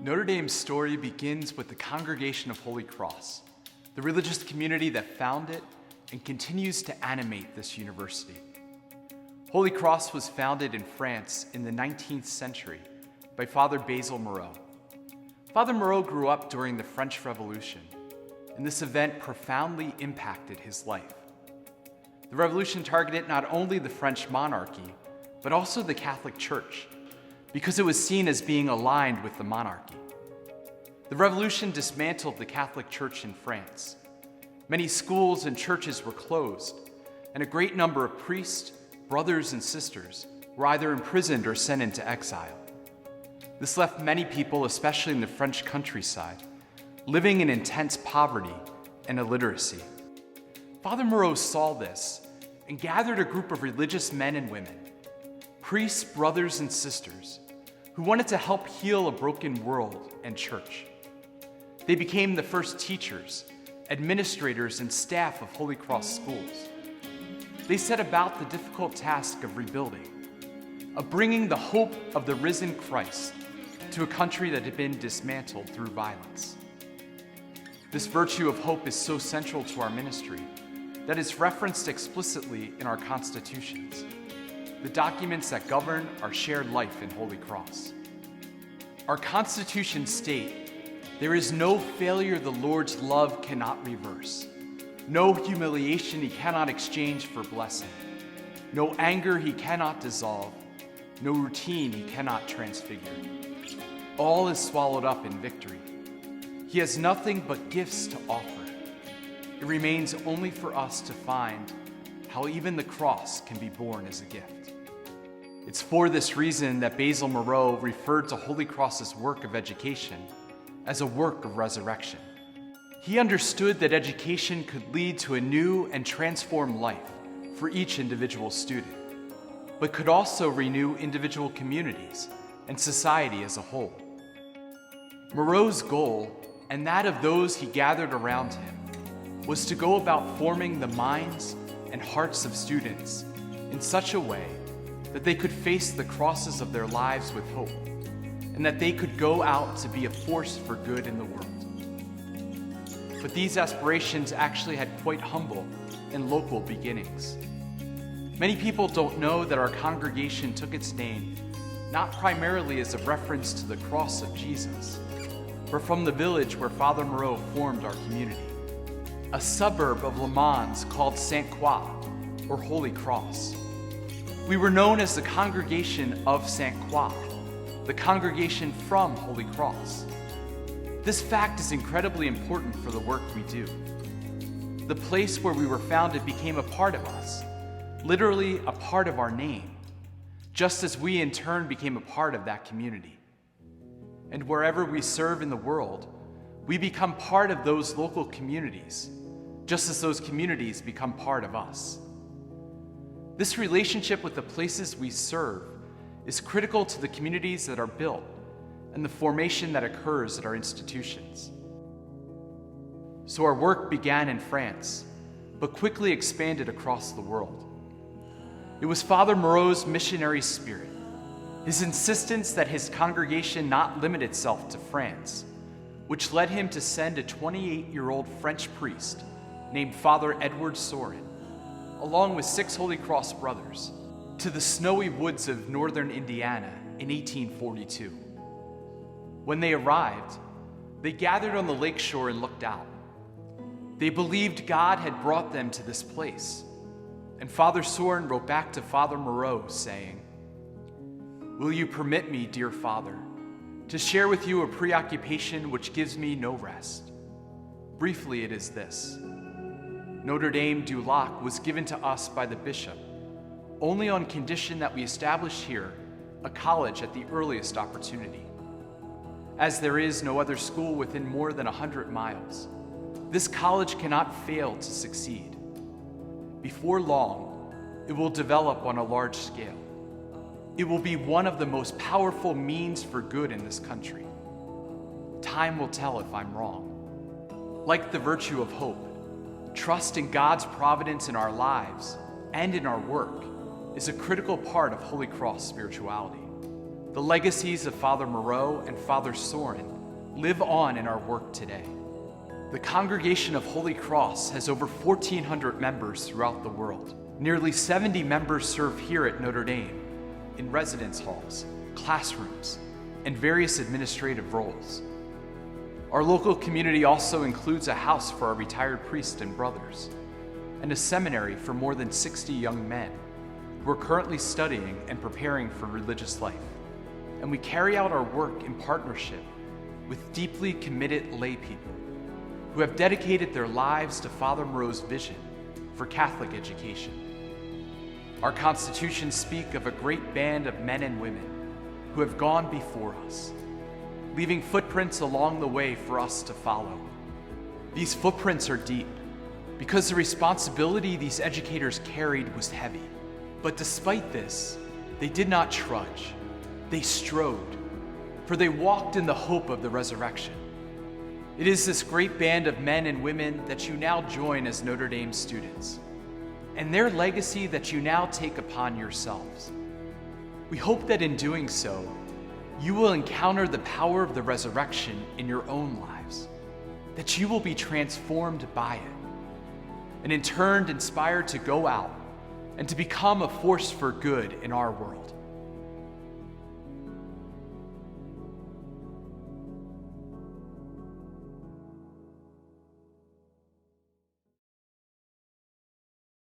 Notre Dame's story begins with the Congregation of Holy Cross, the religious community that founded and continues to animate this university. Holy Cross was founded in France in the 19th century by Father Basil Moreau. Father Moreau grew up during the French Revolution, and this event profoundly impacted his life. The revolution targeted not only the French monarchy, but also the Catholic Church, because it was seen as being aligned with the monarchy. The revolution dismantled the Catholic Church in France. Many schools and churches were closed, and a great number of priests, brothers, and sisters were either imprisoned or sent into exile. This left many people, especially in the French countryside, living in intense poverty and illiteracy. Father Moreau saw this and gathered a group of religious men and women, priests, brothers, and sisters, who wanted to help heal a broken world and church. They became the first teachers, administrators, and staff of Holy Cross schools. They set about the difficult task of rebuilding, of bringing the hope of the risen Christ to a country that had been dismantled through violence. This virtue of hope is so central to our ministry that it's referenced explicitly in our constitutions, the documents that govern our shared life in Holy Cross. Our constitutions state, "There is no failure the Lord's love cannot reverse, no humiliation he cannot exchange for blessing, no anger he cannot dissolve, no routine he cannot transfigure. All is swallowed up in victory. He has nothing but gifts to offer. It remains only for us to find how even the cross can be born as a gift." It's for this reason that Basil Moreau referred to Holy Cross's work of education as a work of resurrection. He understood that education could lead to a new and transformed life for each individual student, but could also renew individual communities and society as a whole. Moreau's goal, and that of those he gathered around him, was to go about forming the minds and hearts of students in such a way that they could face the crosses of their lives with hope, and that they could go out to be a force for good in the world. But these aspirations actually had quite humble and local beginnings. Many people don't know that our congregation took its name not primarily as a reference to the cross of Jesus, but from the village where Father Moreau formed our community, a suburb of Le Mans called Sainte Croix, or Holy Cross. We were known as the Congregation of Sainte Croix, the congregation from Holy Cross. This fact is incredibly important for the work we do. The place where we were founded became a part of us, literally a part of our name, just as we in turn became a part of that community. And wherever we serve in the world, we become part of those local communities, just as those communities become part of us. This relationship with the places we serve is critical to the communities that are built and the formation that occurs at our institutions. So our work began in France, but quickly expanded across the world. It was Father Moreau's missionary spirit, his insistence that his congregation not limit itself to France, which led him to send a 28-year-old French priest named Father Edward Sorin, along with 6 Holy Cross brothers, to the snowy woods of northern Indiana in 1842. When they arrived, they gathered on the lakeshore and looked out. They believed God had brought them to this place, and Father Sorin wrote back to Father Moreau saying, "Will you permit me, dear Father, to share with you a preoccupation which gives me no rest? Briefly, it is this. Notre Dame du Lac was given to us by the bishop only on condition that we establish here a college at the earliest opportunity. As there is no other school within more than 100 miles, this college cannot fail to succeed. Before long, it will develop on a large scale. It will be one of the most powerful means for good in this country. Time will tell if I'm wrong. Like the virtue of hope, trust in God's providence in our lives and in our work is a critical part of Holy Cross spirituality. The legacies of Father Moreau and Father Sorin live on in our work today. The Congregation of Holy Cross has over 1,400 members throughout the world. Nearly 70 members serve here at Notre Dame in residence halls, classrooms, and various administrative roles. Our local community also includes a house for our retired priests and brothers, and a seminary for more than 60 young men who are currently studying and preparing for religious life. And we carry out our work in partnership with deeply committed lay people who have dedicated their lives to Father Moreau's vision for Catholic education. Our constitutions speak of a great band of men and women who have gone before us, leaving footprints along the way for us to follow. These footprints are deep because the responsibility these educators carried was heavy. But despite this, they did not trudge. They strode, for they walked in the hope of the resurrection. It is this great band of men and women that you now join as Notre Dame students, and their legacy that you now take upon yourselves. We hope that in doing so, you will encounter the power of the resurrection in your own lives, that you will be transformed by it, and in turn inspired to go out and to become a force for good in our world.